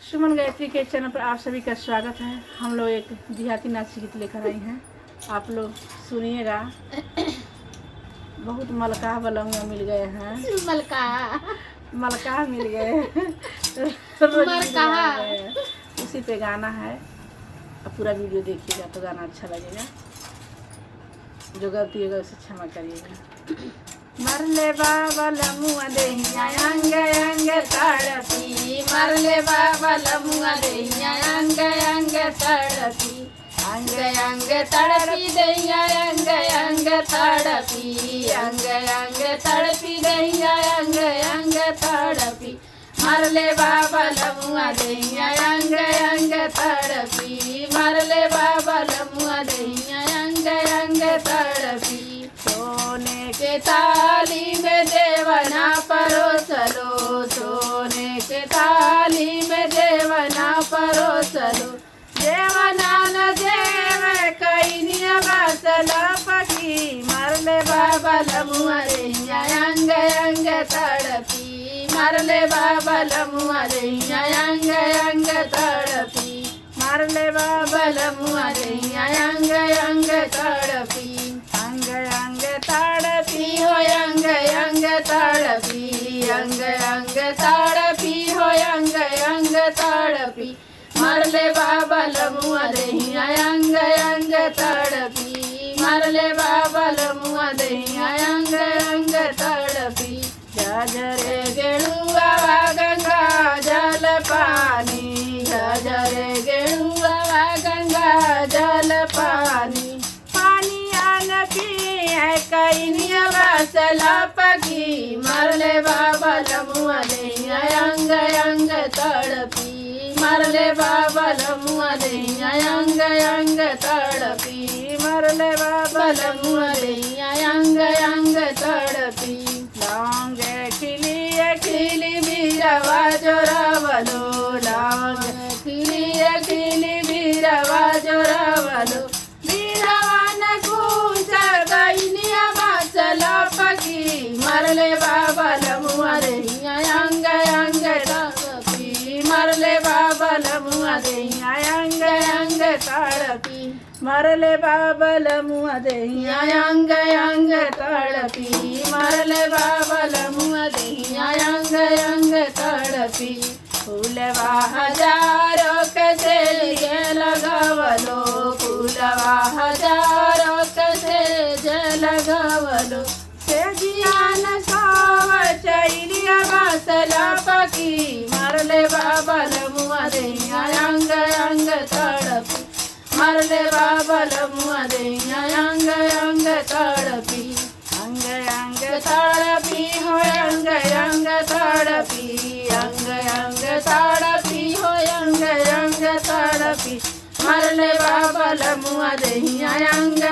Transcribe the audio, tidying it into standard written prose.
सुमन गायत्री के चैनल पर आप सभी का स्वागत है। हम लोग एक देहाती नाच गीत लेकर आए हैं, आप लोग सुनिएगा। बहुत मलकाह बलंगा मिल गए हैं, मलकाह मिल गए उसी पे गाना है। अब पूरा वीडियो देखिएगा तो गाना अच्छा लगेगा, जो गलती होगा उसे क्षमा करिएगा। मरले बाबा लमुआ देहिया अंग अंग तड़पी, मरले बाबा लमुआ देहिया अंग अंग तड़पी, अंग अंग तड़पी देहिया अंग अंग तड़पी, अंग अंग तड़पी देहिया अंग अंग तड़पी। मरले बाबा लमुआ देहिया अंग अंग तड़पी, मरले बाबा लमुआ देहिया अंग अंग तड़पी। सोने के थाली में देवना परोसलो, सोने के थाली में देवना परोसलो, देवना न देव कैनिया बसला पकी। मरले बाबा लमुआ देहिया अंग अंग तड़पी, मरले बाबा लमुआ देहिया अंग अंग तड़पी, मरले बाबा लमुआ देहिया अंग अंग तड़पी, अंग अंग तड़पी हो अंग अंग तड़पी, अंग अंग तड़पी हो अंग अंग तड़पी। मरले बाबा लमुआ देहिया अंग अंग तड़पी, मरले बाबा लमुआ देहिया अंग अंग तड़पी। झरे गेड़ुआ गंगा जल पानी, झरे गेड़ुआ गंगा जल पानी, पानी आन पिए कैनिया बसला पकी। मरले बाबा लमुआ देहिया अंग अंग तड़पी, मरले बाबा लमुआ देहिया अंग अंग तड़पी, मरले बाबा लमुआ देहिया अंग अंग तड़पी। लौंग खिली खिली बीरवा जोरावलो, लौंग खिली खिली बीरवा जोरावलो, बीरवा न कूच कैनिया बसला पकी। मरले बाबा लमुआ देहिया अंग अंग तड़पी, मरले बाबा लमुआ देहिया अंग अंग तड़पी, मरले बाबा लमुआ देहिया अंग अंग तड़पी, मरले बाबा लमुआ देहिया अंग अंग तड़पी। फूलवा हजारों कसे लगावलो, फूलवा हजारों कसे लगावलो, से जियान साव चैलिया बसला पकी। मरले बाबा लमुआ देहिया अंग अंग तड़पी, मरले बाबा लमुआ देहिया अंग अंग तड़पी, अंग अंग तड़पी हो अंग अंग तड़पी, अंग अंग तड़पी हो अंग अंग तड़पी। मरले बाबा लमुआ देहिया अंग